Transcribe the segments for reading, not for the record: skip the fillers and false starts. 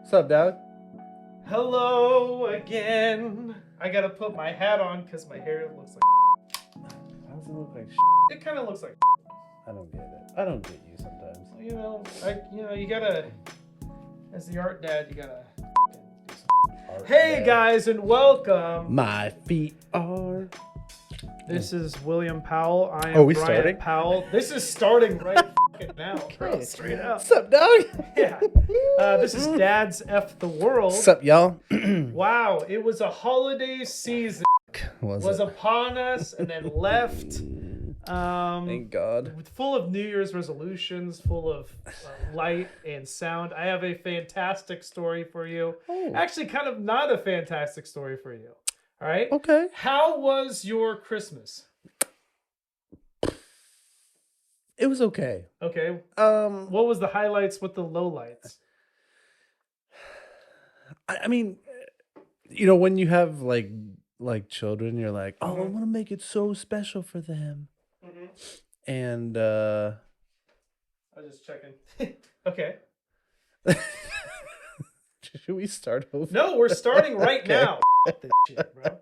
What's up, dog? Hello again. I gotta put my hat on because my hair looks like. How does it look like It kind of looks like. I don't get it. I don't get you sometimes. You gotta. As the art dad, you gotta. Art Hey dad. guys, and welcome. My feet are. This is William Powell. I am Oh, we Bryant starting? Powell. This is starting right now, bro. Straight up. What's up, dog? Yeah. This is Dad's F the World. What's up, y'all? Wow, it was a holiday season. Was upon us and then left. Thank God. Full of New Year's resolutions, full of light and sound. I have a fantastic story for you. Oh. Actually, kind of not a fantastic story for you. All right? Okay. How was your Christmas? It was okay. Okay. Um, What was the highlights? What the lowlights? I mean, you know, when you have like children, you're like, oh, I Mhm. want to make it so special for them. Mm-hmm. And I was just checking. Okay. should we start over? No, we're starting right Okay. now. This shit, bro.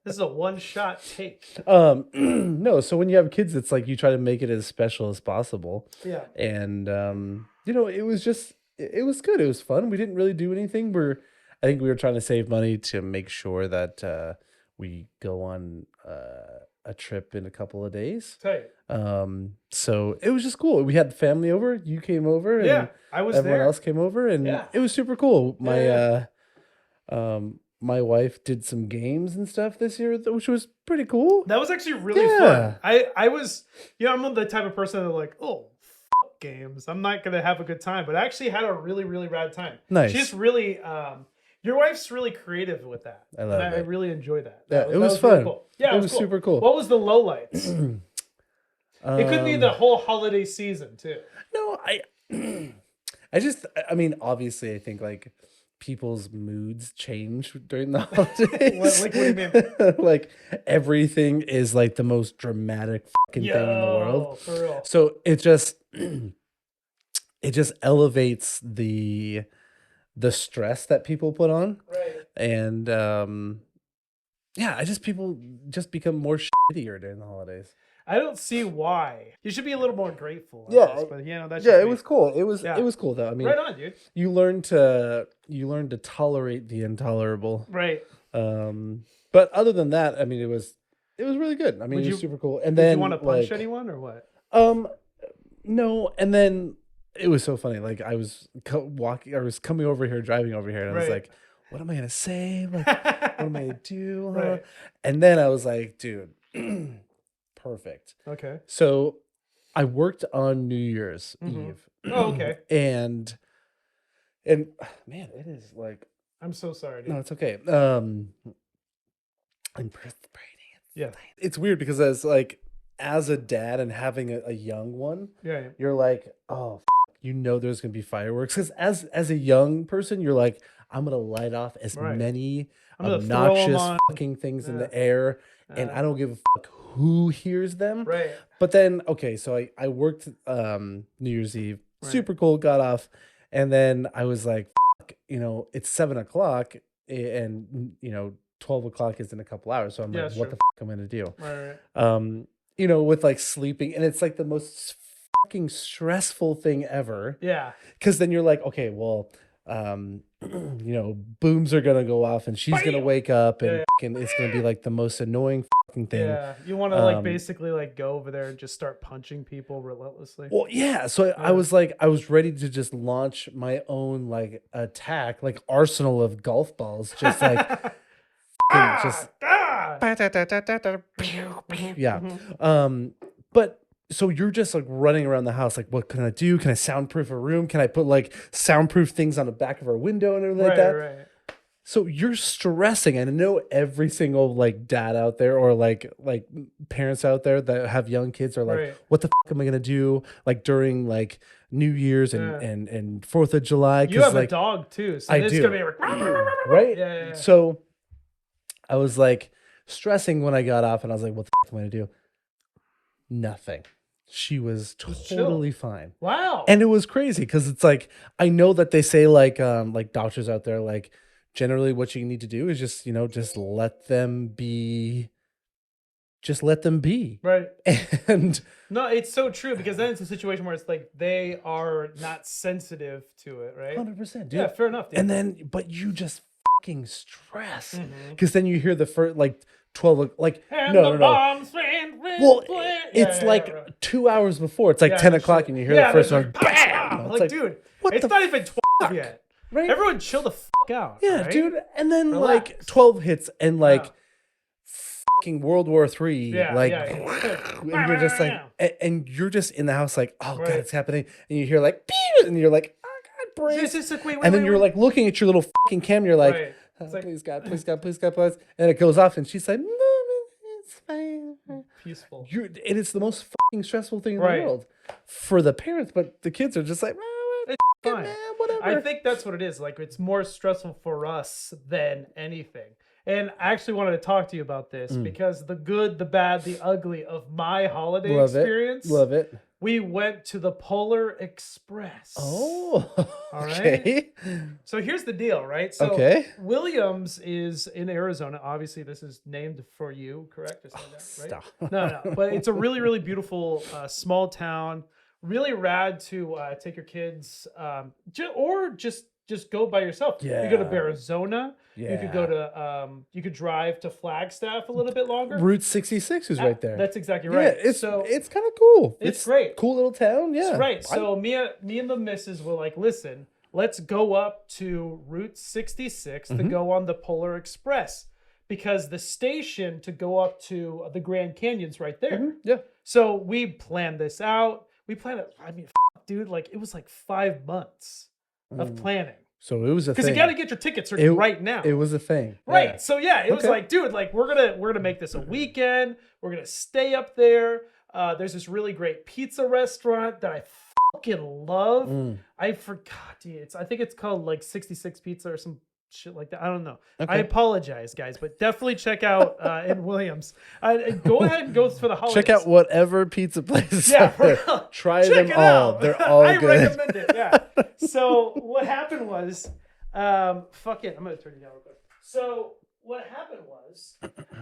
This is a one-shot take. No, so when you have kids, it's like you try to make it as special as possible. Yeah. And you know, it was good. It was fun. We didn't really do anything. I think we were trying to save money to make sure that we go on a trip in a couple of days. Tight. So it was just cool. We had family over. You came over, and Yeah, I was everyone there. else came over, and Yeah. it was super cool. Yeah. My wife did some games and stuff this year, which was pretty cool. That was actually really Yeah. fun. I was, I'm the type of person that like, oh, fuck games. I'm not gonna have a good time, but I actually had a really, really rad time. Nice. She's really, your wife's really creative with that. I love and I it. really enjoy that. Yeah, That it was really fun. cool. Yeah, It was cool. super cool. What was the lowlights? It could be the whole holiday season too. No, I mean, obviously, I think like people's moods change during the holidays. What do you mean? Like everything is like the most dramatic fucking thing in the world. For real. So it just elevates the stress that people put on. Right. And yeah, people just become more shittier during the holidays. I don't see why. You should be a little more grateful. I Yeah, guess, but that's Yeah, just it me. was cool. It was Yeah. cool though. I mean, Right on, dude. you learn to tolerate the intolerable. Right. But other than that, I mean, it was really good. I mean, it was super cool. And Did then you want to punch like, anyone or what? no. And then it was so funny. Like I was coming over here, driving over here, and I was Right. like, what am I gonna say? Like, what am I gonna do? Huh? Right. And then I was like, dude, perfect. Okay. So I worked on New Year's Mhm. Eve. Oh, okay. And man, it is like, I'm so sorry, dude. no, it's okay. I'm Yeah. It's weird because as a dad and having a young one, Yeah. you're like, oh, there's gonna be fireworks. Because as a young person, you're like, I'm gonna light off as Right. many I'm gonna throw 'em obnoxious on. fucking things in Yeah. the air, and I don't give a fuck who hears them. Right. But then, okay, so I worked New Year's Eve, Right. super cool, got off, and then I was like, fuck, it's 7:00, and 12:00 is in a couple hours, so I'm Yeah, like, sure. what the fuck am I gonna do? Right. With like sleeping, and it's like the most fucking stressful thing ever, Yeah. because then you're like, okay, well, booms are gonna go off, and she's gonna Bam! wake up, and Yeah. fucking it's gonna be like the most annoying fucking thing. Yeah. You want to Um, basically go over there and just start punching people relentlessly. Well, yeah. So I Yeah. was like, I was ready to just launch my own like attack, like arsenal of golf balls, just like fucking just yeah. Mhm. But so you're just like running around the house, like, what can I do? Can I soundproof a room? Can I put like soundproof things on the back of our window and everything like that? Right. So you're stressing, and I know every single like dad out there or like parents out there that have young kids are like, Right. what the fuck am I gonna do like during like New Year's and Yeah. and 4th of July? You have like a dog too, so I it's do. gonna be like, right? Yeah. So I was like stressing when I got off, and I was like, what the fuck am I gonna do? Nothing. She was Was chill. totally fine. Wow. And it was crazy because it's like, I know that they say like doctors out there, like generally what you need to do is just, just let them be, just let them be. Right. And No, it's so true because then it's a situation where it's like they are not sensitive to it, right? 100%, dude. Yeah, fair enough, dude. And then, but you just fucking stress Mhm. because then you hear the first like 12, like, And no, the no, no. bombs went, Well, yeah, it's yeah, like right. 2 hours before. It's like Yeah, 10 no o'clock shit. and you hear Yeah, the first there's one, like, pow, bam! pow. It's Like, like, dude, what it's the not even 12 fuck? yet. Right? Everyone chill the fuck out. Yeah, right? dude. And then like Relax. 12 hits and like Yeah. fucking World War III, Yeah, like, yeah. and you're just like, and you're just in the house like, oh God, Right. it's happening. And you hear like, beep, and you're like, oh God, brace. This is like, wait, And then you're like looking at your little fucking cam, you're like, Right. oh, It's like- please God, please God, please God, please. And it goes off and she's like, Mom, it's fine. peaceful. And it's the most fucking stressful thing in Right. the world for the parents, but the kids are just like, oh, It's fine. man, whatever. I think that's what it is. Like, it's more stressful for us than anything. And I actually wanted to talk to you about this because the good, the bad, the ugly of my holiday Love experience. Love it. We went to the Polar Express. Oh, All right. okay. So here's the deal, right? So Okay. Williams is in Arizona. Obviously, this is named for you, correct? I said that, right? Stop. No. But it's a really, really beautiful small town. Really rad to take your kids, or just go by yourself. You go to Yeah. Arizona. Yeah. You could go to you could drive to Flagstaff a little bit longer. Route 66 is right there. That's exactly Yeah, right. it's so kind of cool. it's great. Cool little town. Yeah. right. So me and the missus were like, listen, let's go up to Route 66 to go on the Polar Express because the station to go up to the Grand Canyon's right there. Yeah. So we planned this out. We planned it. I mean, dude, like it was like 5 months of planning So it was a thing. because you got to get your tickets right now. It was a thing. Right. Yeah. So yeah, it was Okay. like, dude, like we're gonna make this a weekend. We're gonna stay up there. There's this really great pizza restaurant that I fucking love. I forgot, dude. I think it's called like 66 Pizza or some shit like that. I don't know. Okay. I apologize, guys, but definitely check out in Williams. Go ahead and go for the holidays. Check out whatever pizza place. Yeah, out there. for real. Try Check them it all. out. They're all I good. recommend it. Yeah. So what happened was, fuck it. I'm gonna turn you down real quick. So what happened was,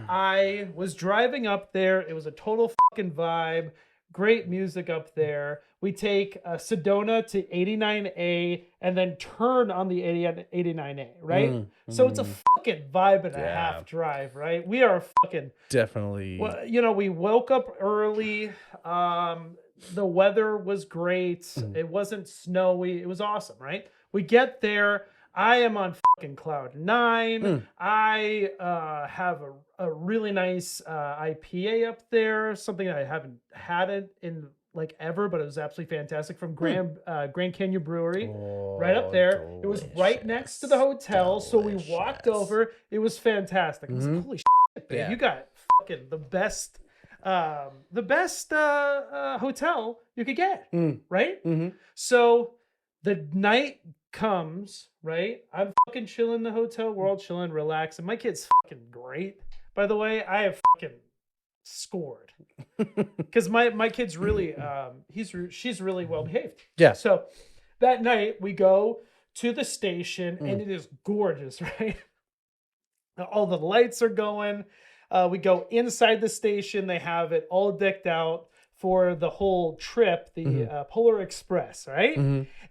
I was driving up there. It was a total fucking vibe. Great music up there. We take Sedona to 89A and then turn on the 89A, right? So it's a fucking vibe and a half drive, right? We are fucking Definitely. well, we woke up early. The weather was great. It wasn't snowy. It was awesome, right? We get there. I am on fucking cloud 9. I have a really nice IPA up there, something I haven't had it in like ever, but it was absolutely fantastic from Grand Canyon Brewery, right up there. It was right next to the hotel, so we walked over. It was fantastic. I was like, holy shit, babe, Yeah. you got fucking the best hotel you could get, right? So the night comes, right? I'm fucking chilling in the hotel. We're all chilling, relaxing. My kid's fucking great, by the way. I have fucking scored because my kid's really she's really well behaved. Yeah. So that night we go to the station and it is gorgeous, right? All the lights are going. We go inside the station. They have it all decked out for the whole trip, the Polar Express, right?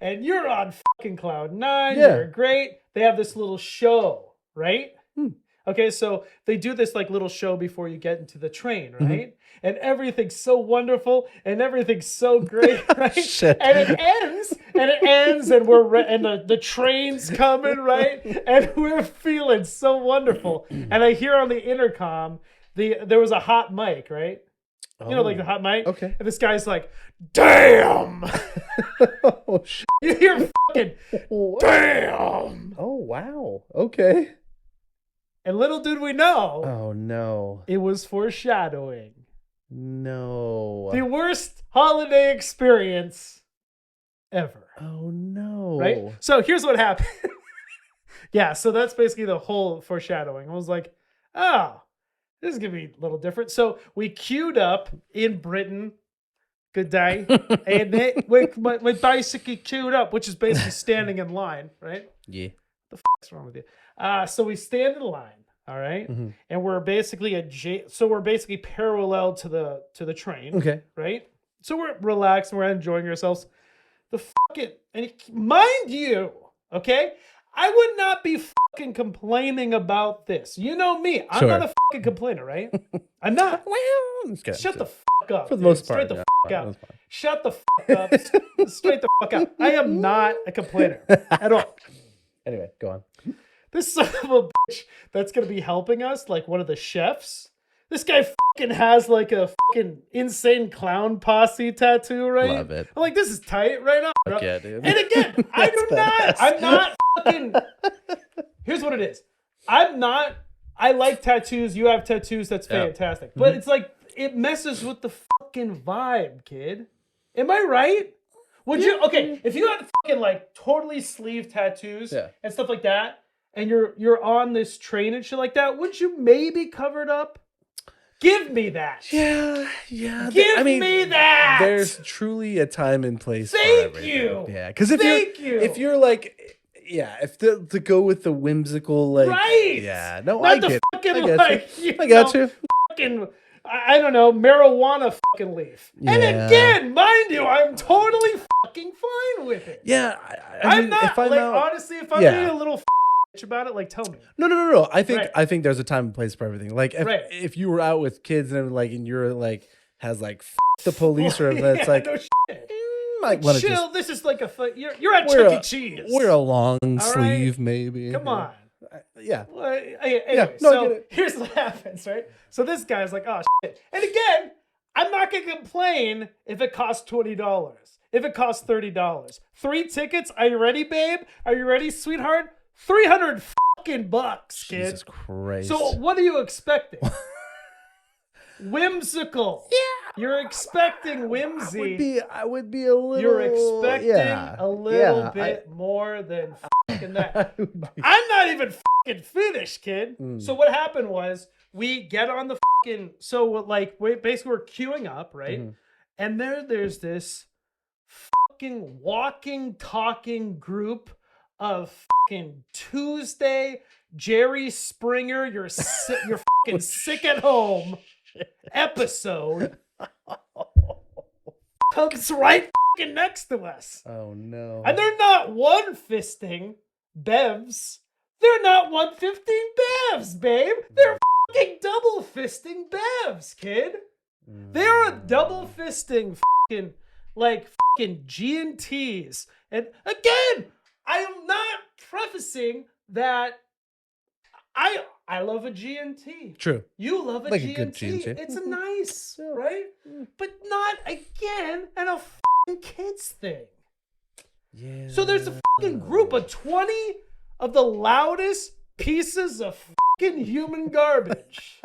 And you're on fucking cloud 9. Yeah. You're great. They have this little show, right? Okay, so they do this like little show before you get into the train, right? And everything's so wonderful and everything's so great, right? Shit. And it ends, and the train's coming, right? And we're feeling so wonderful. And I hear on the intercom, there was a hot mic, right? You know, like the hot mic. Okay. And this guy's like, "Damn!" Oh shit. You hear fucking What? "Damn!" Oh wow. Okay. And little did we know, Oh no. it was foreshadowing. No. The worst holiday experience ever. Oh no. Right? So here's what happened. Yeah, so that's basically the whole foreshadowing. I was like, oh, this is going to be a little different. So we queued up in Britain, Good day. And they, my basically queued up, which is basically standing in line, right? Yeah. The fuck's wrong with you? So we stand in line, all right? Mm-hmm. And we're basically we're basically parallel to the train. Okay. Right? So we're relaxed and we're enjoying ourselves. The fucking, and mind you, okay, I would not be fucking complaining about this. You know me. I'm Sure. not a fucking complainer, right? I'm not. Shut the fuck up. For the most Straight part. the fuck up. Shut the fuck up. Straight the fuck up. I am not a complainer at all. Anyway, go on. This son of a bitch that's gonna be helping us, like one of the chefs. This guy fucking has like a fucking insane clown posse tattoo, right? Love it. I'm like, this is tight right now. Bro. Yeah, dude. And again, I'm not fucking. Here's what it is. I like tattoos. You have tattoos. That's fantastic. But it's like, it messes with the fucking vibe, kid. Am I right? Would you, okay, if you had fucking like totally sleeve tattoos and stuff like that, and you're on this train and shit like that, would you maybe cover it up? Give me that. Yeah. Give me that. There's truly a time and place for Thank everything. you. Yeah, because if you're like, if to go with the whimsical, like, right. Yeah, no, Not I the get fucking, I get like, you. I got you. Fucking, I don't know, marijuana fucking leaf. Yeah. And again, mind you, I'm totally fucking fine with it. Yeah, I'm mean, not, if I'm like, out, honestly, if I'm being a little bitch about it, like, tell me. No. I think there's a time and place for everything. Like, if you were out with kids and like, and you're like, has like the police or it's like, no shit. Might Like, chill. just, this is like you're at Chuck E. Cheese. We're a long right? sleeve, maybe. Come on. Yeah. Well, anyway, no, I so get it. here's what happens, right? So this guy's like, oh shit. And again, I'm not gonna complain if it costs $20, if it costs $30. 3 tickets. Are you ready, babe? Are you ready, sweetheart? $300 fucking bucks, kid. Jesus Christ. So what are you expecting? Whimsical. Yeah. You're expecting whimsy. I would be a little. You're expecting a little bit more than fucking that. I'm not even fucking finished, kid. So what happened was we get on the fucking, so like basically we're queuing up, right? And there's this fucking walking, talking group of fucking Tuesday Jerry Springer, you're fucking sick at home episode comes right fucking next to us. Oh no. And they're not one-fisting bevs. They're not one-fisting bevs, babe. They're fucking double-fisting bevs, kid. They're a double-fisting fucking, like, fucking G&Ts. And again, I am not prefacing that I love a G&T. True. You love a Like G&T. a good G&T. It's a nice, right? But not, again, and a fucking kids thing. Yeah. So there's a fucking group of 20 of the loudest pieces of fucking human garbage.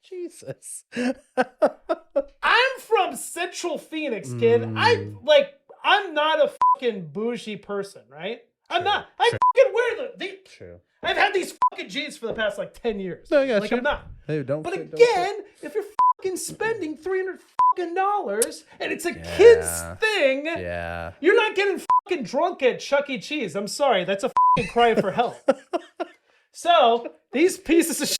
Jesus. I'm from Central Phoenix, kid. I'm not a fucking bougie person, right? I'm not. I fucking wear the True. I've had these fucking jeans for the past like 10 years. No, I got like you. I'm not. Hey, don't. But don't again, if you're fucking spending $300 and it's a kid's thing, you're not getting fucking drunk at Chuck E. Cheese. I'm sorry, that's a fucking cry for help. So these pieces of shit,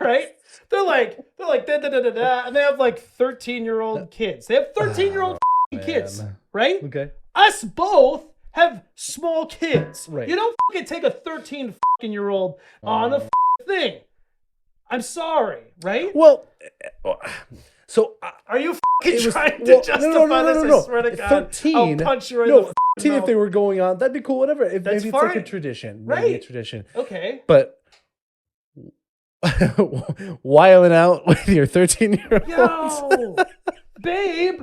right? They're like da da da da da, and they have like 13-year-old kids. They have 13-year-old kids, right? Okay. Us both have small kids. Right. You don't fucking take a 13-year-old on a thing. I'm sorry, right? Well, so are you fucking trying to justify this? I swear to God, 13. I'll punch you right in the 13 mouth. if they were going on, that'd be cool. Whatever. If That's maybe it's like fine. a tradition, Right? Maybe a tradition. Okay. But whiling out with your 13-year-old. Yo, babe,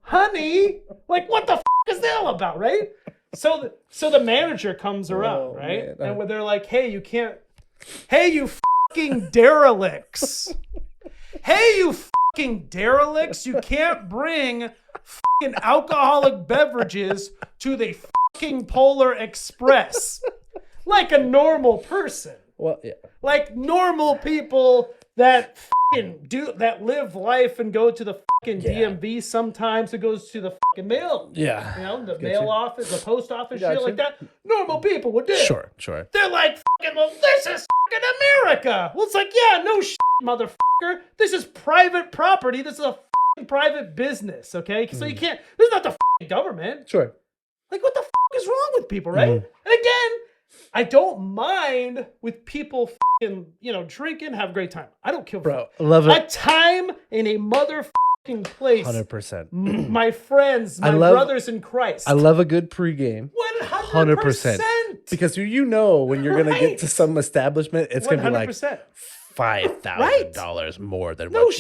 honey, like what the fuck is that all about, right? So the manager comes around, right? Man. And they're like, hey, you can't, hey, you fucking derelicts. Hey, you fucking derelicts, you can't bring fucking alcoholic beverages to the fucking Polar Express like a normal person. Well, yeah. Like normal people that that live life and go to the fucking DMV sometimes. It goes to the fucking mail. Yeah. You know, the mail office, the post office, shit Gotcha. like that. Normal people would do. Sure. They're like, fucking, well, this is fucking America. Well, it's like, yeah, no shit, motherfucker. This is private property. This is a fucking private business, okay? So you can't, this is not the fucking government. Sure. Like, what the fuck is wrong with people, right? And again, I don't mind with people fucking, drinking, have a great time. I don't give a fuck. I love it. A time in a motherfucking place. 100%. My friends, my brothers in Christ. I love a good pregame. 100%. Because you know when you're going to get to some establishment, it's going to be like 100%. $5,000 more than No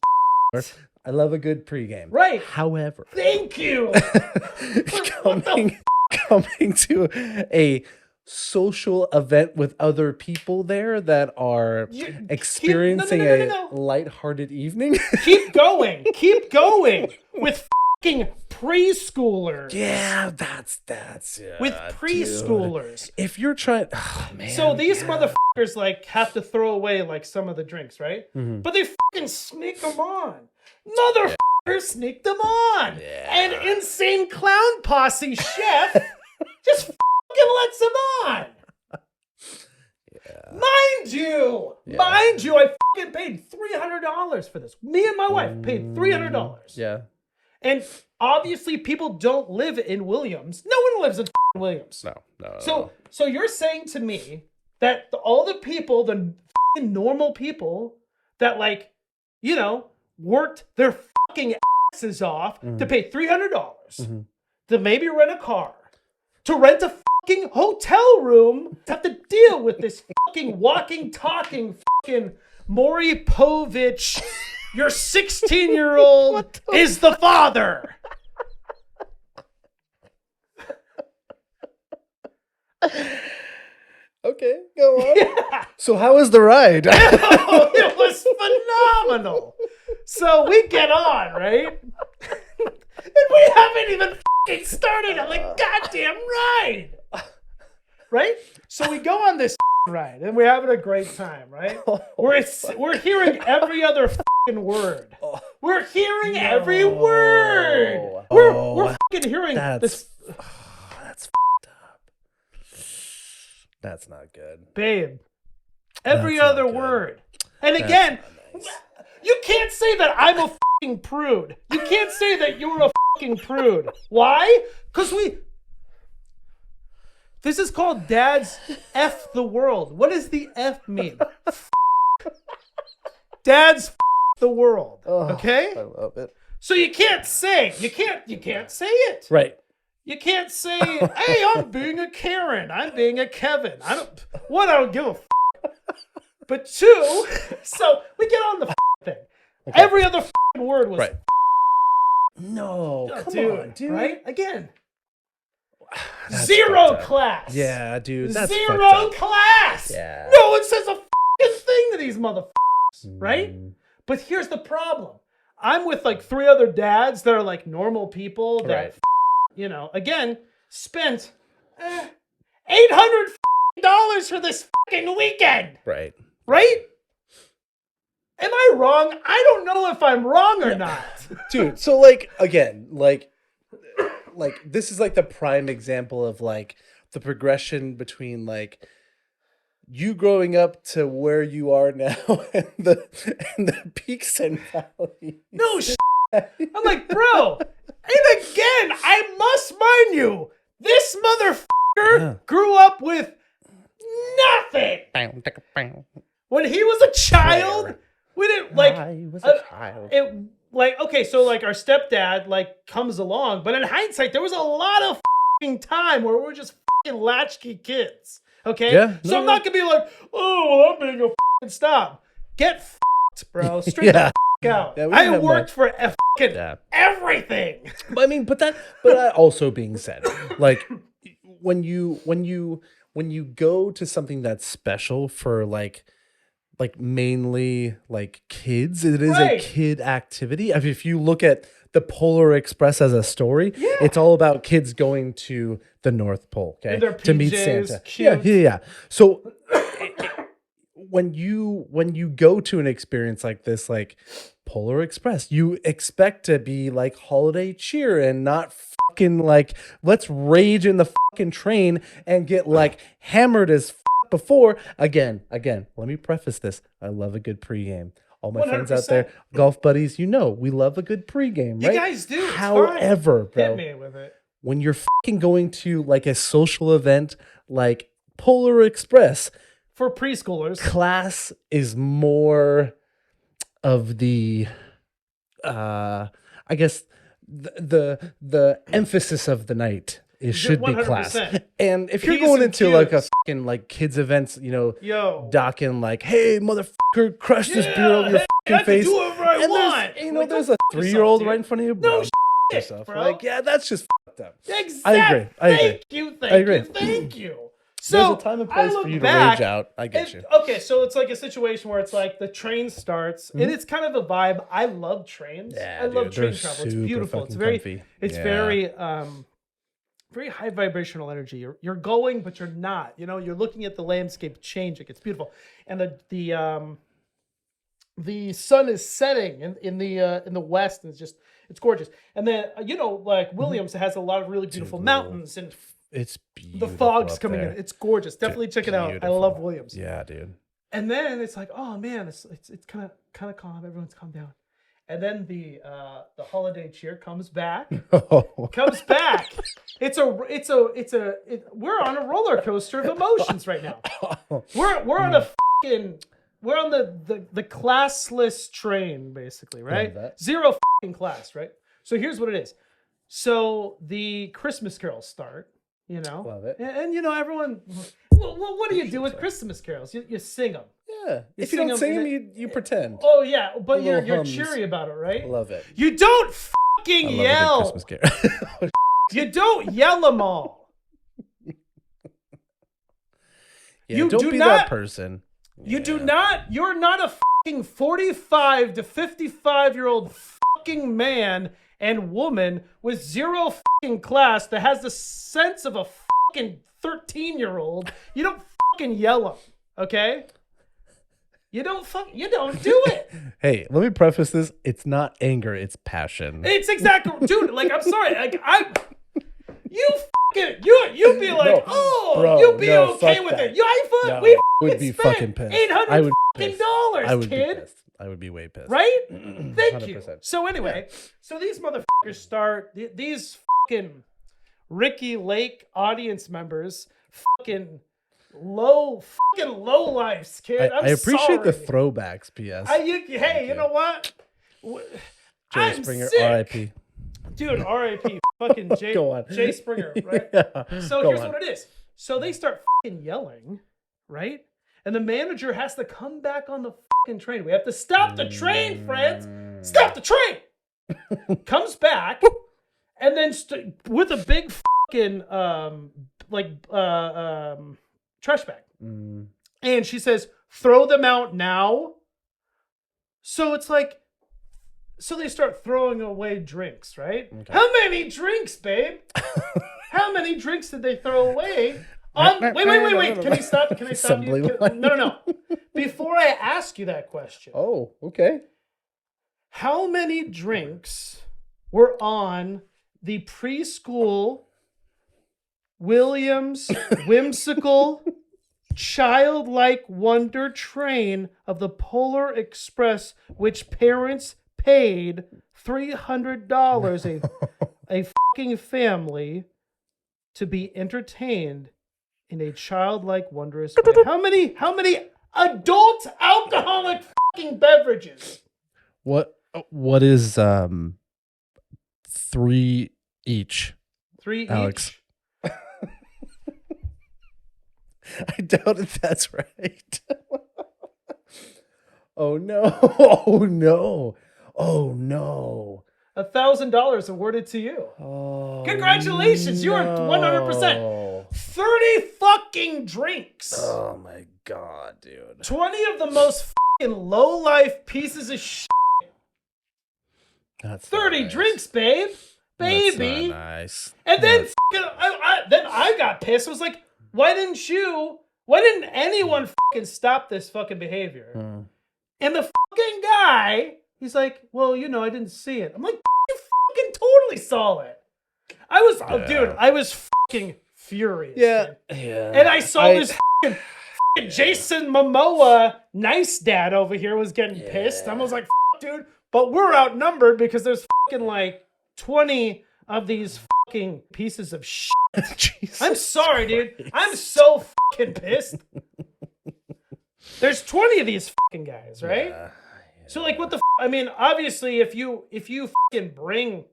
what I love a good pregame. Right. However, Thank you. coming to a social event with other people there that are experiencing a lighthearted evening. Keep going with fucking preschoolers. Yeah, that's with preschoolers. Dude. If you're trying, oh man. So these motherfuckers like have to throw away like some of the drinks, right? But they fucking sneak them on. Motherfuckers sneak them on. Yeah. And Insane Clown Posse chef just fucking lets them on. Yeah. Mind you, I fucking paid $300 for this. Me and my wife paid $300. Yeah. And obviously people don't live in Williams. No one lives in Williams. No. So you're saying to me that all the people, the normal people that like, worked their fucking asses off to pay $300 to maybe rent a car, to rent a fucking hotel room, to have to deal with this fucking walking, talking fucking Maury Povich, your 16-year-old is the father. Okay, go on. Yeah. So how was the ride? It was phenomenal. So we get on, right? And we haven't even fucking started on the goddamn ride. Right? So we go on this ride and we're having a great time, right? We're hearing every other fucking word. We're hearing every word. We're fucking hearing this. That's That's not good. Babe, every other word. And again, you can't say that I'm a fucking prude. You can't say that you're a fucking prude. Why? Because this is called Dad's F the world. What does the F mean? Dad's the world. Okay? I love it. So you can't say it. Right. You can't say, hey, I'm being a Karen. I'm being a Kevin. I don't give a f***. But two, so we get on the thing. Okay. Every other word was right. No, come on, dude. Right? Again. That's zero class. Yeah, dude. That's zero class. Yeah. No one says a thing to these motherfuckers. Right? But here's the problem. I'm with like 3 other dads that are like normal people that again, spent $800 for this fucking weekend. Right. Right? Am I wrong? I don't know if I'm wrong or not. Dude, so like, again, like this is like the prime example of like the progression between like you growing up to where you are now and the peaks and valleys. No shit. I'm like, bro. And again, I must mind you, this motherfucker grew up with nothing. When he was a child, we didn't like. I was a child. Okay, so like our stepdad like comes along, but in hindsight, there was a lot of time where we were just latchkey kids. Okay, so I'm not gonna be like, oh, I'm being a stop. Get bro, straight the out. Yeah, I worked for everything. But that also being said, like when you go to something that's special for like mainly like kids, it is a kid activity. I mean, if you look at the Polar Express as a story, it's all about kids going to the North Pole, okay, to meet Santa. Cute. Yeah. So when you go to an experience like this, like Polar Express, you expect to be like holiday cheer and not fucking like let's rage in the fucking train and get like hammered as before. Again, let me preface this. I love a good pregame. All my friends out there, 100%. golf buddies, we love a good pregame, You right? guys do. It's However, fine. bro, Hit me with it. when you're fucking going to like a social event like Polar Express, For preschoolers, class is more of the I guess the emphasis of the night. It should be class. 100%. And if you're P's going and into like a Q's. fucking like kids events, Yo, docking like, hey motherfucker, crush this beer over your I fucking can face. do whatever I And want. there's a 3-year-old right in front of you, bro. No F shit, yourself. bro. Like, yeah, that's just fucked up. Exactly. I agree. Thank you. There's So a time and I place look for you to back, rage out. I get you. Okay, so it's like a situation where it's like the train starts, and it's kind of a vibe. I love trains. Yeah, I love dude, train they're travel. It's super beautiful. It's fucking very, comfy. it's Yeah. very, very high vibrational energy. You're going, but you're not. You're looking at the landscape changing. It's beautiful, and the sun is setting in the west, and it's gorgeous. And then like Williams has a lot of really beautiful mountains, and It's beautiful. the fog's up coming there. in. It's gorgeous. Definitely check it out. I Beautiful. love Williams. Yeah, dude. And then it's like, oh man, it's kind of calm. Everyone's calmed down. And then the holiday cheer comes back. Comes back. We're on a roller coaster of emotions right now. We're on we're on the classless train, basically, right? Zero fucking class, right? So here's what it is. So the Christmas carols start, Love it. and everyone. Well, what do you do with Christmas carols? You sing them. Yeah. If you don't sing them, you pretend. Oh yeah, but Little you're hums. cheery about it, right? Love it. You don't fucking I love a good yell. Christmas carol. You don't yell them all. Yeah, You don't do be not- that person. You do Yeah. not. You're not a fucking 45 to 55-year-old fucking man and woman with zero fucking class that has the sense of a fucking 13-year-old. You don't fucking yell them, okay? You don't do it. Hey, let me preface this. It's not anger, it's passion. It's exactly, dude. Like, I'm sorry. Like, you'd be like, you'd be okay with it. We would be spent fucking pissed. $800 fucking dollars, I would kid. be pissed. I would be way pissed. Right? Thank you. 100%. So anyway, so these motherfuckers start, these fucking Ricky Lake audience members, fucking low lives, kid. I appreciate the sorry. throwbacks, P.S. Hey, you know what? Jerry I'm Springer, sick. R.I.P. Dude, R.I.P. fucking Go on. Jay Springer, right? Yeah. So Go here's on. what it is. So they start fucking yelling, right? And the manager has to come back on the fucking train. We have to stop the train, friends. Stop the train. Comes back, and then with a big fucking trash bag. And she says, "Throw them out now." So it's like, so they start throwing away drinks, right? Okay. How many drinks, babe? How many drinks did they throw away? Wait. Can I stop you? No. Before I ask you that question. Oh, okay. How many drinks were on the preschool Williams whimsical childlike wonder train of the Polar Express, which parents paid $300 a fucking family to be entertained in a childlike wondrous way? How many adult alcoholic fucking beverages? What is 3 each? 3 Alex. each. I doubt if that's right. Oh no. Oh no. Oh no. $1,000 awarded to you. Oh, Congratulations, you are 100%. 30 fucking drinks. Oh my god, dude. 20 of the most fucking low life pieces of shit. That's 30 nice. drinks, babe. That's Baby. not nice. And then fucking, I got pissed. I was like, why didn't you Why didn't anyone fucking stop this fucking behavior? And the fucking guy, he's like, well, I didn't see it. I'm like, you fucking totally saw it. I was fucking furious. Yeah. Dude. Yeah. And I saw this fucking Jason Momoa, nice dad over here, was getting pissed. I was like, dude, but we're outnumbered because there's fucking like 20 of these fucking pieces of shit. I'm sorry, dude. I'm so fucking pissed. There's 20 of these fucking guys, right? Yeah. So like, what the? I mean, obviously, if you fucking bring,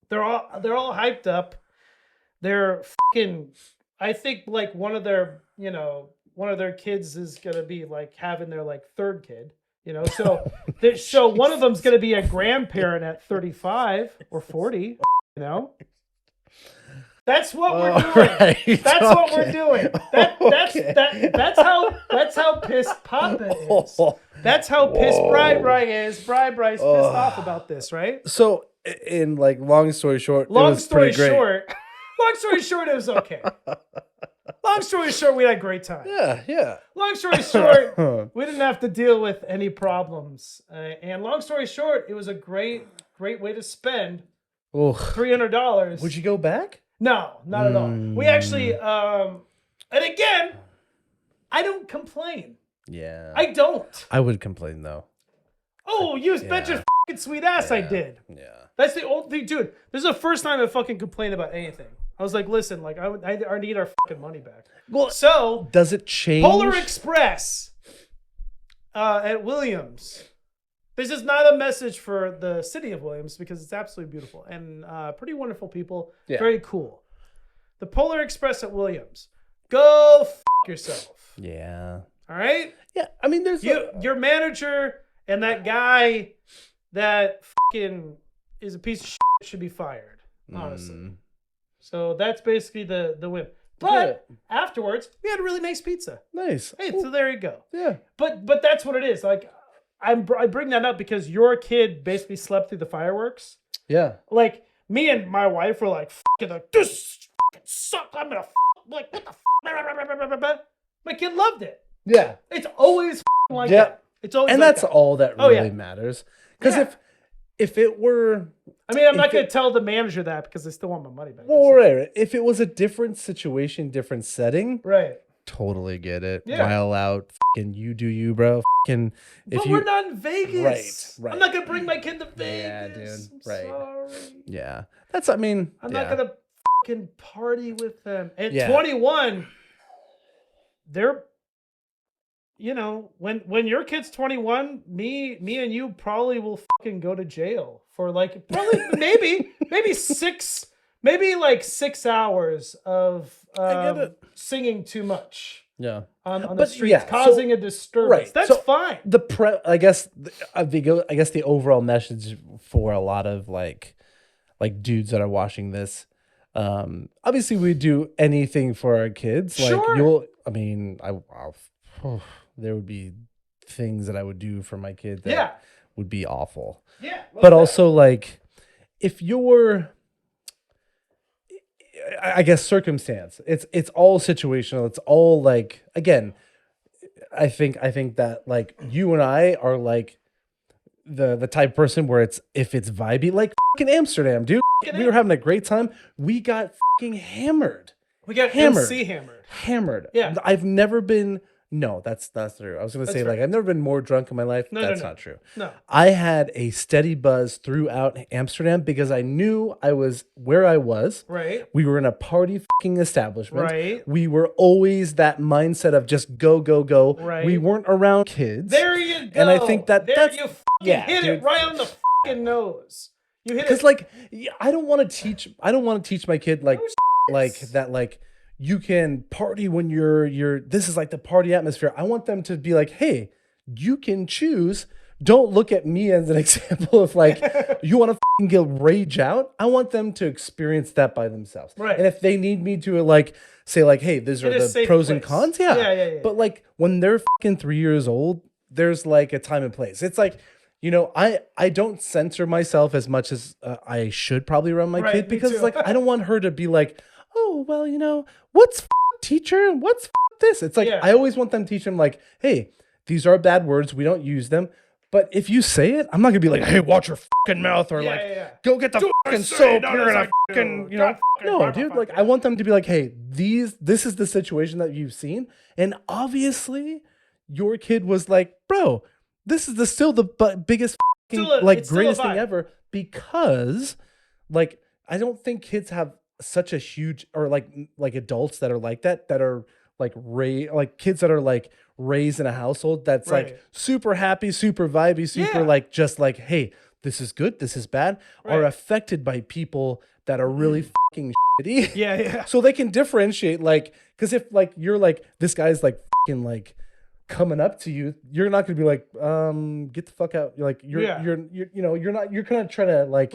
they're all hyped up. They're fucking. I think like one of their kids is gonna be like having their like third kid. So so one of them's gonna be a grandparent at 35 or 40. That's what we're doing. Right. That's what we're doing. That's how pissed Papa is. That's how pissed Bryant is. Bryant's pissed off about this, right? So, in like long story short, Long story short, it was okay. Long story short, we had a great time. Yeah. Long story short, we didn't have to deal with any problems. And long story short, it was a great way to spend $300. Would you go back? No, not at all. We actually, and again, I don't complain. Yeah. I don't. I would complain though. Oh, you bet your fucking sweet ass I did. Yeah. That's the old thing, dude. This is the first time I fucking complained about anything. I was like, listen, like I need our fucking money back. Well, so does it change? Polar Express at Williams. This is not a message for the city of Williams because it's absolutely beautiful and pretty wonderful people. Yeah. Very cool. The Polar Express at Williams. Go f*** yourself. Yeah. All right? Yeah. I mean, there's your manager and that guy that fucking is a piece of shit should be fired, honestly. So that's basically the win. But afterwards, we had a really nice pizza. Nice. Hey, so there you go. Yeah. But that's what it is. Like, I bring that up because your kid basically slept through the fireworks. Yeah. Like, me and my wife were like, this fucking sucks. I'm gonna like, what the My kid loved it. Yeah. It's always like that. It's always and like that's all that really matters. Because if it were... I mean, I'm not going to tell the manager that because I still want my money back. Well, right. If it was a different situation, different setting... Right. Totally get it. Yeah. While out, fucking you do you, bro. Fucking, we're not in Vegas. Right. I'm not gonna bring my kid to Vegas. Yeah, dude. I'm sorry. Yeah. I'm not gonna fucking party with them. At 21, they're, when your kid's 21, me and you probably will fucking go to jail for like probably maybe 6 hours of singing too much. Yeah. On the streets, causing a disturbance. Right. That's fine. I guess the overall message for a lot of like dudes that are watching this, obviously we do anything for our kids. Sure. There would be things that I would do for my kid that would be awful. Yeah. But also like if you're, I guess, circumstance. It's all situational. It's all like, again, I think that like you and I are like the type of person where if it's vibey, like fucking Amsterdam, dude. We were having a great time. We got fucking hammered. We got MC hammered. Hammered. Yeah. I've never been. No, that's not true. I was going to say, like, I've never been more drunk in my life. That's not true. No. I had a steady buzz throughout Amsterdam because I knew I was where I was. Right. We were in a party fucking establishment. Right. We were always that mindset of just go, go, go. Right. We weren't around kids. There you go. And I think that's... You fucking hit it right on the fucking nose. You hit it. Because, like, I don't want to teach my kid, like that, like... You can party when you're this is like the party atmosphere. I want them to be like, hey, you can choose. Don't look at me as an example of like, you want to get rage out. I want them to experience that by themselves. Right. And if they need me to like say like, hey, these are the pros and cons. Yeah. But like when they're 3 years old, there's like a time and place. It's like, I don't censor myself as much as I should probably around my kid because it's like, I don't want her to be like, oh, well, what's teacher and what's this. It's like, Yeah. I always want them to teach them like, hey, these are bad words. We don't use them. But if you say it, I'm not gonna be like, hey, watch your fucking mouth, or go get the fucking soap. You're gonna fucking, no, dude. Like, I want them to be like, hey, this is the situation that you've seen, and obviously, your kid was like, bro, this is still the biggest fucking, greatest thing ever, because, like, I don't think kids have such a huge, or like adults that are like that are like kids that are like raised in a household that's like super happy, super vibey, super like, just like, hey, this is good, this is bad, are affected by people that are really fucking shitty. Yeah. So they can differentiate, like, because if like you're like, this guy's like fucking like coming up to you, you're not gonna be like, get the fuck out. You're like, you're kind of trying to like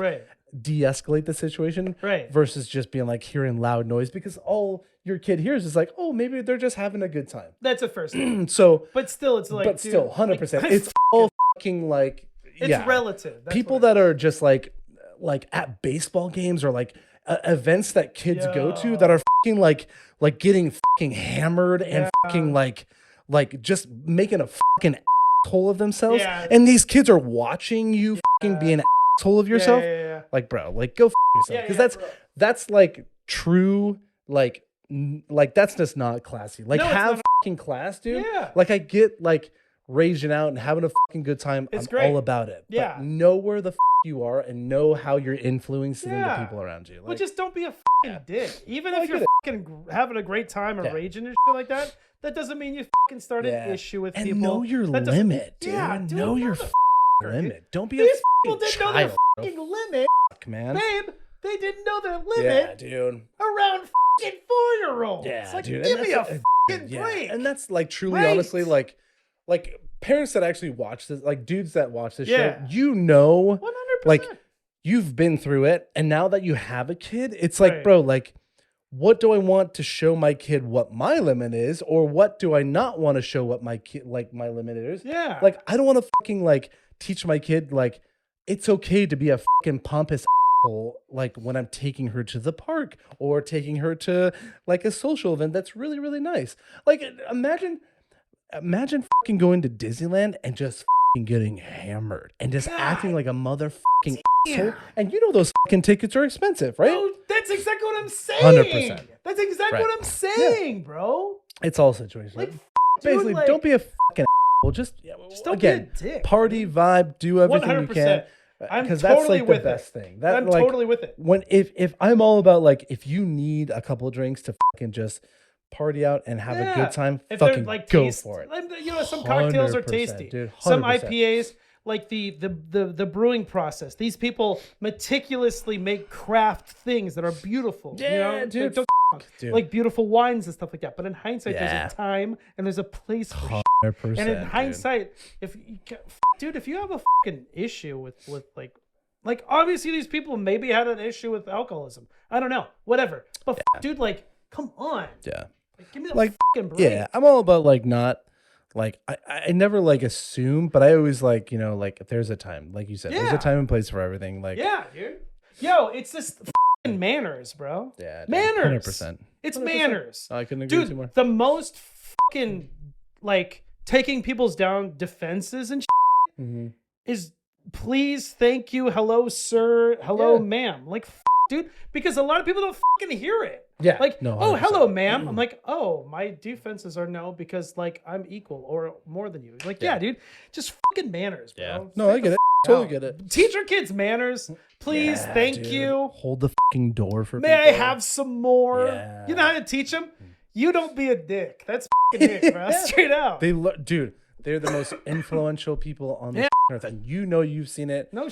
de-escalate the situation, versus just being like hearing loud noise, because all your kid hears is like, oh, maybe they're just having a good time. That's a first So but still, it's like, but still 100%, it's all fucking like, it's relative. That's people that are just like at baseball games, or like events that kids go to, that are fucking like getting fucking hammered and fucking like just making a fucking asshole of themselves, and these kids are watching you fucking be an asshole of yourself. Like, bro, like, go yourself, because that's like true, like that's just not classy. Like, have fucking class, dude. Like, I get like raging out and having a fucking good time. I'm all about it. But know where the you are, and know how you're influencing the people around you. Like, but just don't be a fucking dick. Even if you're fucking having a great time and raging and shit like that, that doesn't mean you fucking start an issue with and people. Know your limit, dude. Know your limit. Don't be These a people didn't know their fucking limit, man. Babe, they didn't know their limit, dude. Around fucking 4-year-olds. Yeah, like, dude. Give me a fucking break. And that's like truly, honestly, like parents that actually watch this, like dudes that watch this show, 100%. Like, you've been through it, and now that you have a kid, it's like, bro, like, what do I want to show my kid what my limit is, or what do I not want to show what my kid, like, my limit is? Yeah. Like, I don't want to fucking like teach my kid like it's okay to be a fucking pompous asshole, like when I'm taking her to the park or taking her to like a social event that's really, really nice. Like, imagine fucking going to Disneyland and just fucking getting hammered and just acting like a motherfucking asshole. And you know those fucking tickets are expensive, right? No, that's exactly what I'm saying. 100%. That's exactly what I'm saying, bro. It's all situational. Like, basically, like, don't be a fucking asshole. Just don't again, be a dick. Party vibe, do everything 100%. You can. Because that's like the best thing. That, I'm like, totally with it. When if I'm all about like, if you need a couple of drinks to fucking just party out and have a good time, if fucking like go for it. You know, some cocktails are tasty. Dude, some IPAs, like the brewing process. These people meticulously make craft things that are beautiful. Yeah, you know? dude. Like beautiful wines and stuff like that. But in hindsight, there's a time and there's a place for 100%, and in hindsight, if you have a fucking issue with like obviously these people maybe had an issue with alcoholism. I don't know, whatever. But dude, like, come on. Yeah. Like, give me the fucking break. Yeah, I'm all about like not like I never like assume, but I always like, you know, like if there's a time, like you said, there's a time and place for everything. Like, yeah, dude. Yo, it's just fucking manners, bro. Yeah, manners. 100%. It's 100%. Manners. I couldn't agree too more. The most fucking like taking people's down defenses and shit is please, thank you, hello, sir, hello, ma'am. Like, dude, because a lot of people don't fucking hear it. Yeah. Like, no, oh, hello, ma'am. I'm like, oh, my defenses are no because like I'm equal or more than you. Like, yeah, dude, just fucking manners, bro. Yeah. No, I get it. Totally get it. Teach your kids manners, please. Thank you. Hold the fucking door for. May I have some more? Yeah. You know how to teach them? You don't be a dick. That's fucking it, bro. Straight out. Dude, they're the most influential people on this earth, and you know you've seen it. No.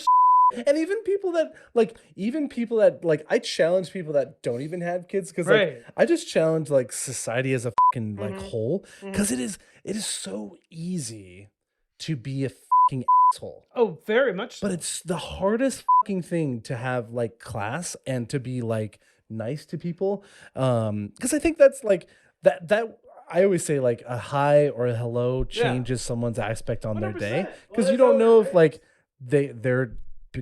And even people that like, I challenge people that don't even have kids, because like I just challenge like society as a fucking like whole, because it is so easy to be a fucking asshole. Oh, very much so. But it's the hardest fucking thing to have like class and to be like nice to people, because I think that's like that I always say like a hi or a hello changes someone's aspect on their day, because you don't know if like they're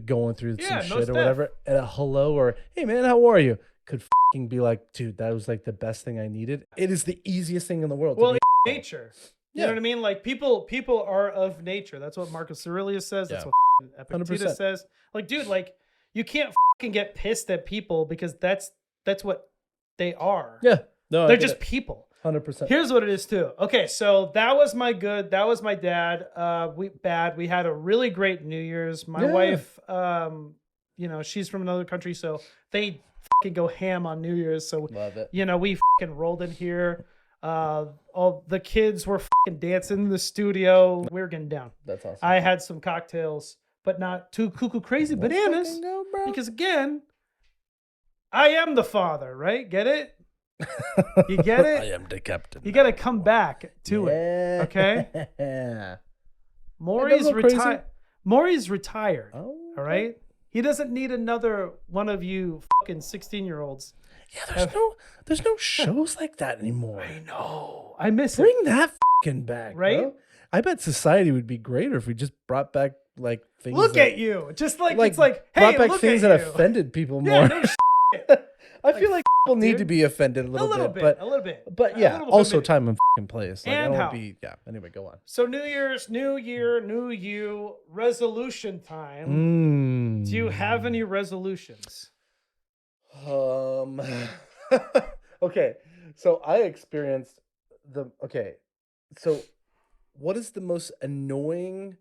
going through some shit or whatever, and a hello or hey man, how are you could fucking be like, dude, that was like the best thing I needed. It is the easiest thing in the world. Well, to it's be nature. You know what I mean? Like people are of nature. That's what Marcus Aurelius says. That's what Epictetus 100%. says. Like, dude, like you can't fucking get pissed at people because that's what they are. Yeah. No, they're just people. 100%. Here's what it is too. Okay, so that was my good. That was my dad. We had a really great New Year's. My wife, you know, she's from another country, so they fucking go ham on New Year's. So Love it. you know, we fucking rolled in here. All the kids were fucking dancing in the studio. We were getting down. That's awesome. I had some cocktails, but not too cuckoo crazy bananas. Go, bro. Because again, I am the father, right? Get it? You get it? I am the captain. You got to come back to it. Okay? Yeah. Maury's retired. Maury's retired. Oh, all right? He doesn't need another one of you fucking 16-year-olds. Yeah, there's no shows like that anymore. I know. I miss Bring it. that fucking back, Right? bro. I bet society would be greater if we just brought back like things. Look that, at you. Just like it's like, hey, brought back look things at that you. offended people Yeah, more. no shit. I feel like people need dude. to be offended a little, bit. but a little bit. But A yeah, little also bit. time and fucking place. Like, And I don't how. want to be. Yeah. Anyway, go on. So New Year's, New Year, New You, resolution time. Do you have any resolutions? Okay, so I experienced so what is the most annoying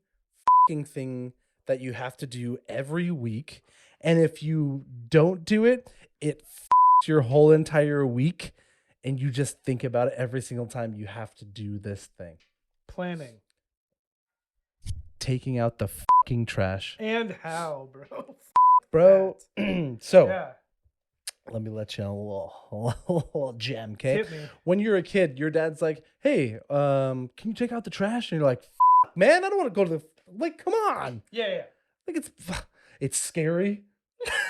fucking thing that you have to do every week? And if you don't do it, it fucks your whole entire week, and you just think about it every single time you have to do this thing. Planning. Taking out the fucking trash. And how, bro? Bro, so Yeah. let me let you in a little gem, okay? Hit me. When you're a kid, your dad's like, "Hey, can you take out the trash?" And you're like, "Man, I don't want to go to the like. Come on, Yeah. like it's scary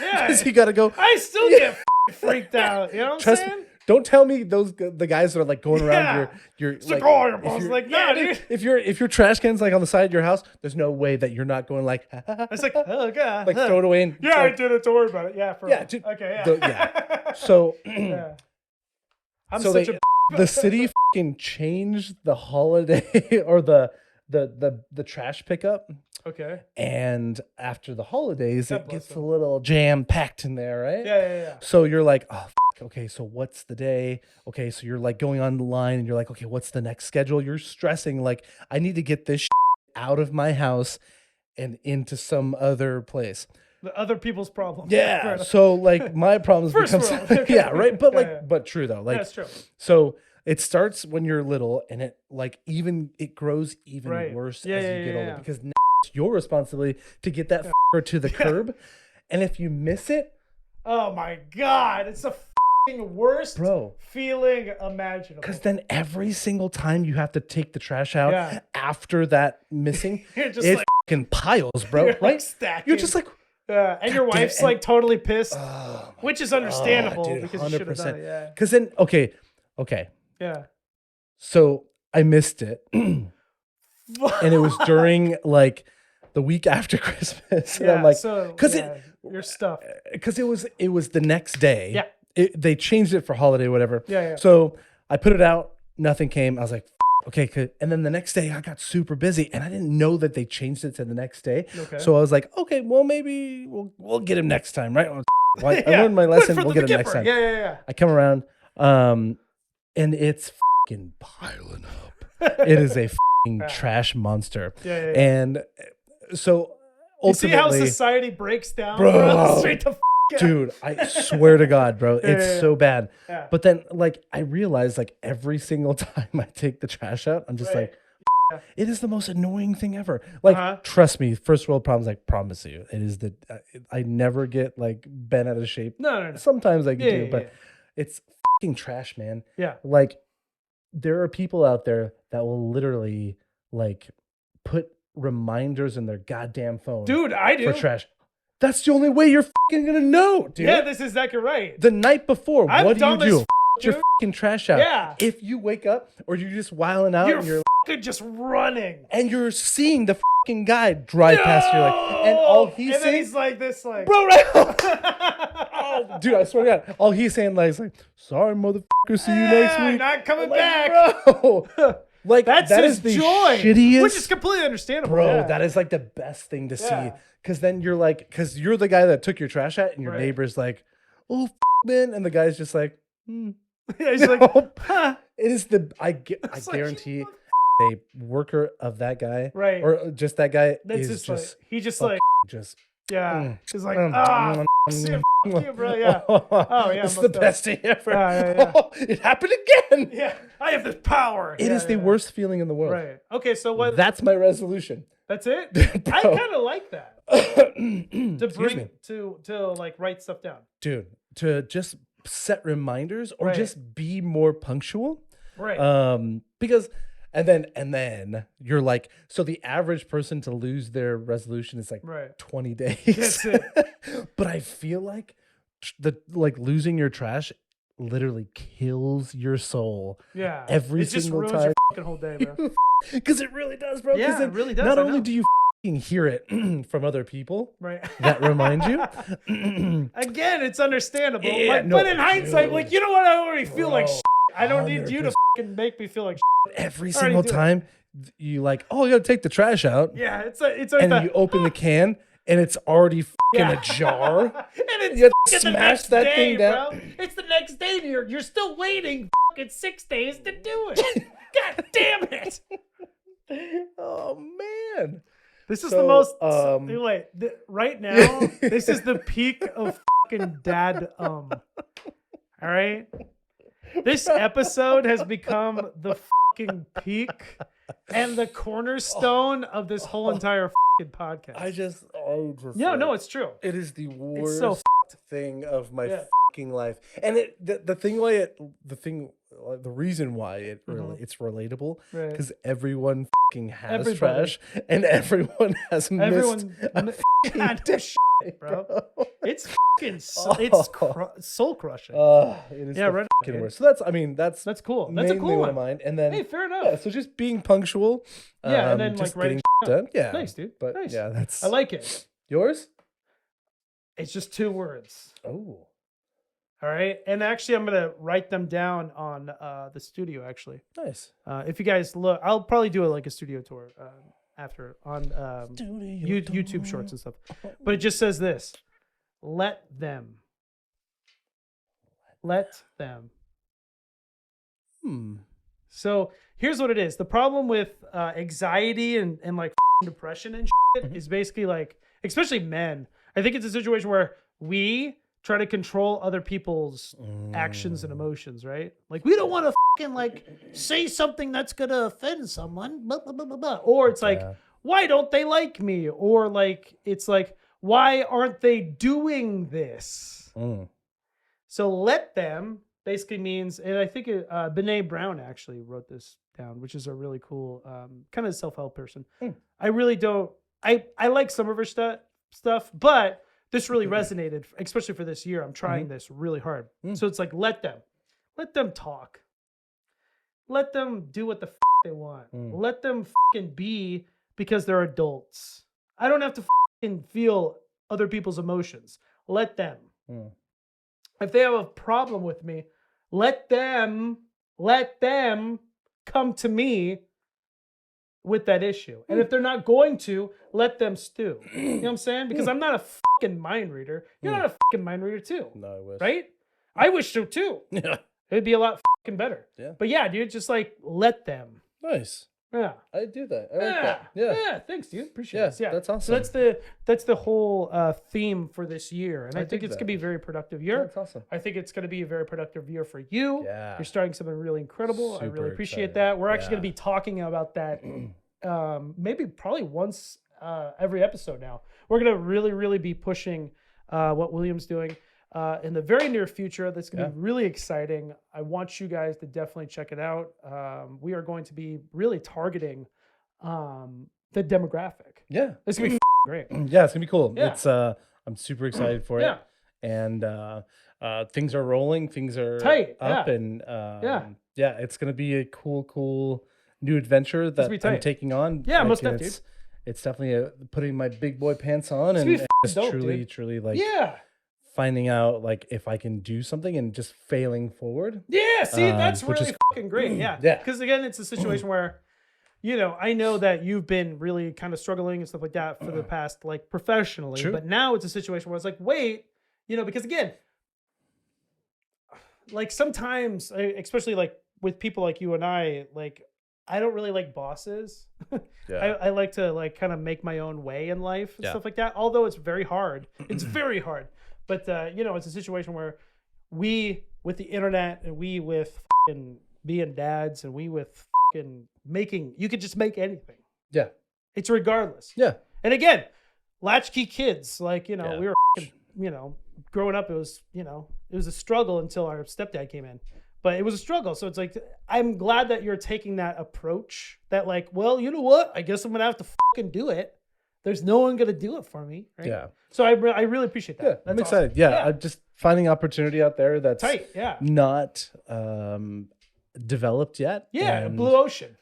Yeah. because you gotta go. I still get freaked out. You know what I'm Trust saying? me. Don't tell me the guys that are like going around your It's like, oh, your mom's if like, you're- nah, dude. If your trash can's like on the side of your house, there's no way that you're not going like It's like, oh god. like throw it away and Yeah, I like, did it. Don't worry about it. Yeah, for Yeah, dude, okay, yeah. yeah. So yeah. I'm so such the city fucking changed the holiday or the trash pickup. Okay. And after the holidays, God it bless gets a them. little jam packed in there, right? Yeah. So you're like, oh, okay, so what's the day? Okay, so you're like going on the line and you're like, okay, what's the next schedule? You're stressing like, I need to get this out of my house and into some other place. The other people's problems. Yeah. So like my problems First becomes world. Okay. yeah, right. But like, Yeah. but true though. Like, That's true. so it starts when you're little and it like it grows even Right. worse Yeah, as you yeah, get yeah, older yeah. because now it's your responsibility to get that fucker to the curb. And if you miss it, Oh my god, it's the fucking worst bro, feeling imaginable. because then every single time you have to take the trash out Yeah. after that missing, You're just it like- fucking piles, bro. You're like Right? stacking. You're just like, and your God damn, wife's and- like totally pissed, oh, my which is understandable God, dude, because you should have done it. Yeah. Because then, okay. Yeah. So I missed it. And it was during like the week after Christmas. And I'm like, so, because your stuff. because it was the next day. Yeah. They changed it for holiday, whatever. Yeah. So I put it out, nothing came. I was like, okay, good. And then the next day I got super busy and I didn't know that they changed it to the next day. Okay. So I was like, okay, well maybe we'll get him next time, right? Well, I Yeah. learned my lesson. For We'll the get him next Gipper. time. Yeah. I come around, and it's fucking piling up. It is a fucking trash monster. Yeah. And so You see how ultimately, society breaks down, Bro. Straight to out. dude, I swear to God, bro, it's Yeah. so bad. Yeah. But then, like, I realize, like, every single time I take the trash out, I'm just Right. like, it is the most annoying thing ever. Like, Uh-huh. trust me, first world problems, I promise you, it is I never get, like, bent out of shape. No. Sometimes I Yeah, do, yeah, but yeah. it's fucking trash, man. Yeah. Like, there are people out there that will literally, like, put reminders in their goddamn phone Dude, I do. for trash. That's the only way you're fucking gonna know, dude. Yeah, this is exactly right. The night before, I've what do you done this, do? Put your dude. fucking trash out. Yeah. If you wake up or you're just wilding out You're and you're fucking just running. And you're seeing the fucking guy drive past you, like, and all he's and then saying, he's like this, like, bro, right? Oh, dude, I swear to God, all he's saying like, is like, sorry, motherfucker, see you next week. Not coming Like, back. bro. Like, That's that his is the joy, shittiest, which is completely understandable. bro. Yeah. That is like the best thing to see, Yeah. because then you're like, because you're the guy that took your trash out, and your Right. neighbor's like, oh, man, and the guy's just like, Yeah, he's like, huh. It is the I It's like, guarantee a worker of that guy, Right. or just that guy That's is just just like, he just fuck- like, just yeah. He's like, mm, shit, fuck you, bro. Yeah. Oh, yeah. It's most the definitely. best thing ever. Yeah. Oh, it happened again. Yeah. I have this power. It is the worst feeling in the world. Right. Okay. So what? That's my resolution. That's it. Bro. I kind of like that. To Excuse bring me. to like write stuff down. Dude, to just set reminders or Right. just be more punctual. Right. Because and then you're like, so the average person to lose their resolution is like Right. 20 days. That's it. But I feel like losing your trash literally kills your soul Yeah. every it just single ruins time. your fucking whole day, bro. Because it really does, bro. 'Cause Yeah, then it really does, Not I only know. do you hear it from other people Right. that remind you. Again, it's understandable. Yeah, like, no, but in hindsight, dude. like, you know what? I already feel like Bro, shit. I don't need you to 100%. fucking make me feel like shit. Every I already single do it. time you like, oh, you gotta take the trash out. Yeah, it's like And that. you open the can and it's already Yeah. in a jar. and it's You have to fucking the smash next that day, thing down. bro. It's the next day. And you're still waiting fucking 6 days to do it. God damn it. Oh man. This is So, the most. um, Right now, this is the peak of fucking dad. All right. This episode has become the fucking peak and the cornerstone of this whole entire fucking podcast. I just Yeah, no, it's true. it is the worst so thing of my Yeah. fucking life. And the reason why it really it's relatable Right. because everyone fucking has Everybody. trash and everyone has Everyone, missed God, day, shit, bro. It's fucking, soul crushing. it is Yeah, the right, fucking dude. worst. So that's That's cool. That's mainly a cool one of one. mine. And then Hey, fair enough. yeah, so just being punctual. Yeah, and then just like writing getting shit done. Yeah, Nice, dude. But Nice. yeah, that's I like it. yours. It's just 2 words. Oh, All right. And actually, I'm going to write them down on the studio, actually. nice. If you guys look, I'll probably do like a studio tour after on YouTube shorts and stuff. But it just says this: let them. Let them. So here's what it is. The problem with anxiety and like depression and shit is basically like, especially men. I think it's a situation where we try to control other people's actions and emotions, right? Like we don't want to fucking like say something that's gonna offend someone, blah, blah, blah, blah, blah. Or it's like, Yeah. why don't they like me? Or like, it's like, why aren't they doing this? So let them basically means, and I think Brene Brown actually wrote this down, which is a really cool kind of self-help person. I really don't, I like some of her stuff, but this really resonated, especially for this year. I'm trying this really hard. So it's like, let them talk. Let them do what the they want. Let them be because they're adults. I don't have to feel other people's emotions. Let them. If they have a problem with me, let them come to me with that issue. And if they're not going to, let them stew. You know what I'm saying? Because I'm not a fucking mind reader. You're not a fucking mind reader too. No, I wish. Right? I wish so too. Yeah. It'd be a lot fucking better. Yeah. But yeah, dude, just like let them. Nice. Yeah. I do that. I like that. Yeah. Yeah. Thanks, dude. Appreciate Yeah, it. Yeah. that's So awesome. that's the whole theme for this year. And I think dig it's that. gonna be a very productive year. That's awesome. I think it's gonna be a very productive year for you. Yeah. You're starting something really incredible. I really Super appreciate excited. that. We're actually Yeah. gonna be talking about that probably once every episode now. We're gonna really be pushing what William's doing in the very near future. That's gonna be really exciting. I want you guys to definitely check it out. We are going to be really targeting the demographic. Yeah. It's gonna be great. Yeah, it's gonna be cool. Yeah. It's I'm super excited for Yeah. it. And things are rolling, things are Tight, up yeah. and yeah, it's gonna be a cool new adventure that be I'm tight. taking on. Yeah, like, most definitely, dude. it's definitely putting my big boy pants on It's and gonna be just dope, truly, dude. truly like Yeah. finding out like if I can do something and just failing forward. Yeah, see, that's Which really is fucking great. Yeah. Yeah. Because again, it's a situation where, I know that you've been really kind of struggling and stuff like that for the past, like professionally, True. but now it's a situation where it's like, wait, because again, like sometimes, especially like with people like you and I, like, I don't really like bosses. Yeah. I like to like kind of make my own way in life and Yeah. stuff like that. Although it's very hard. It's very hard. But it's a situation where we with the internet and we with being dads and we with making, you could just make anything. Yeah. It's regardless. Yeah. And again, latchkey kids, like, Yeah. we were, growing up, it was a struggle until our stepdad came in. But it was a struggle. So it's like, I'm glad that you're taking that approach that like, well, you know what? I guess I'm going to have to fucking do it. There's no one going to do it for me. Right? Yeah. So I really appreciate that. Yeah. That's I'm excited. awesome. Yeah. I'm just finding opportunity out there that's Tight. Yeah. not developed yet. Yeah. And, Blue ocean.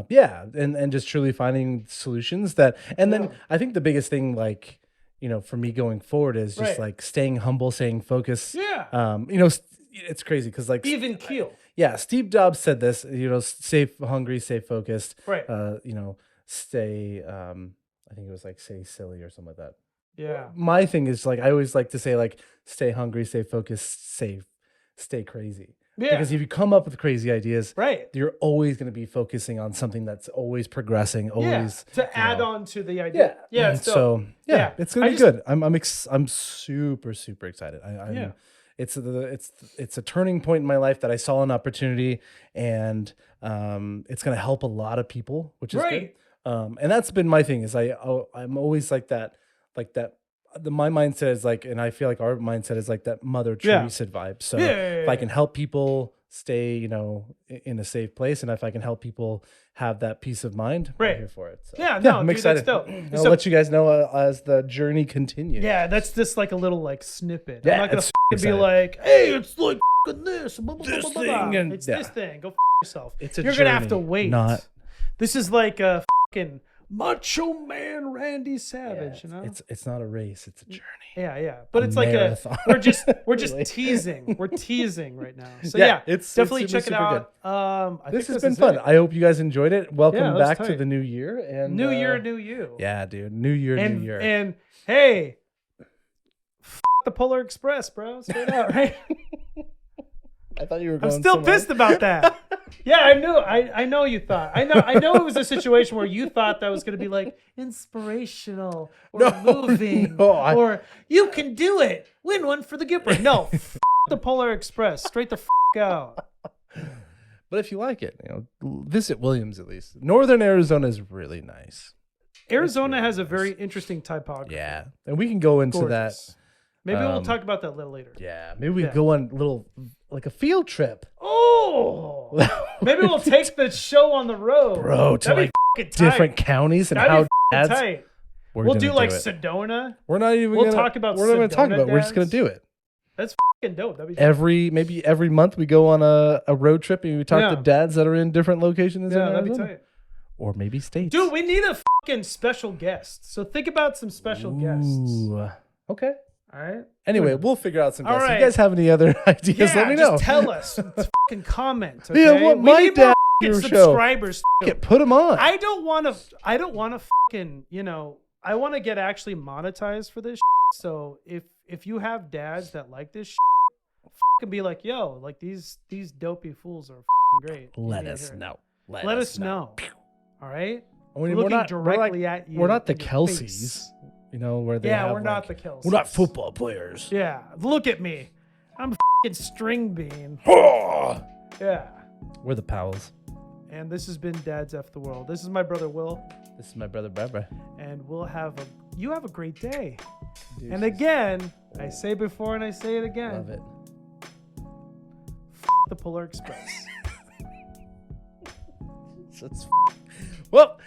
yeah. And just truly finding solutions that, and then Yeah. I think the biggest thing, like, for me going forward is just Right. like staying humble, staying focused. Yeah. It's crazy because like Even keel. yeah, Steve Jobs said this, stay hungry, stay focused, Right. stay, I think it was like stay silly or something like that. Yeah. My thing is like, I always like to say like, stay hungry, stay focused, stay crazy. Yeah. Because if you come up with crazy ideas, Right. you're always going to be focusing on something that's always progressing, always To add on to the idea. Yeah. And It's dope. so Yeah. it's gonna I be just- good. I'm super super excited. Yeah. It's a turning point in my life that I saw an opportunity, and it's gonna help a lot of people, which is Right. good. And that's been my thing is I'm always like that. My mindset is like, and I feel like our mindset is like that Mother Yeah. Teresa vibe. So Yeah. if I can help people stay, in a safe place, and if I can help people have that peace of mind, Right. I'm here for it. So, Yeah, no, I'm dude, excited. that's dope. I'll So- let you guys know as the journey continues. Yeah, that's just like a little like snippet. Yeah, I'm not gonna it's be exciting. like, hey, it's like this, blah, blah, This blah, blah, thing blah. and- It's yeah. this thing. Go yourself. It's a You're gonna have to journey, wait. not- This is like a fucking Macho Man Randy Savage. It's not a race, it's a journey. Yeah. But A it's like marathon. we're just Really. teasing. We're teasing right now. So Yeah, yeah, it's definitely super, check it super out. I This think has been is fun. it. I hope you guys enjoyed it. Welcome Yeah, that was back to tight. the new year and New year, new you. Yeah, dude. New year, and, new year. And hey, the Polar Express, bro. Straight out, right? I thought you were I'm going still somewhere. pissed about that. Yeah, I knew. I know you thought. I know it was a situation where you thought that was going to be like inspirational or No, moving no, or you can do it. Win one for the Gipper. No, the Polar Express. Straight the out. But if you like it, visit Williams at least. Northern Arizona is really nice. Arizona really has a nice. very interesting typography. Yeah. And we can go into Gorgeous. Maybe we'll Um, talk about that a little later. that. Yeah. Maybe we Yeah. go on a little, like a field trip. Oh, maybe we'll take the show on the road, Bro, to That'd like be fucking tight. different counties and That'd how be fucking dads. tight. We're We'll gonna do like it. Sedona. We're not even We'll gonna talk about We're not going to talk Sedona about it. We're just going dads. to do it. That's fucking dope. That'd be dope. Maybe every month we go on a road trip and we talk Yeah. to dads that are in different locations. Yeah, in that'd be Arizona. tight. Or maybe states. Dude, we need a fucking special guest. So think about some special guests. Ooh. Okay. All right. Anyway, we'll figure out some All guests. right. If you guys have any other ideas, Yeah, let me know. just tell us. Fucking comment. Yeah, Okay? what We my need more dad fucking your show. subscribers. Put them on. I don't want to fucking, I want to get actually monetized for this shit. So if you have dads that like this shit, fucking be like, yo, like these dopey fools are fucking great. You Let need to us hear it. know. Let us know. All right? We're Looking not directly at you. We're not the in your Kelseys. face. Where they Yeah, have, we're not the like, Kelseys. We're not football players. Yeah, look at me. I'm a fucking string bean. Oh! Yeah. We're the Powells. And this has been Dad's F the World. This is my brother Will, This is my brother Barbara. and you have a great day. And again, I say before and I say it again. Love it. The Polar Express. Well,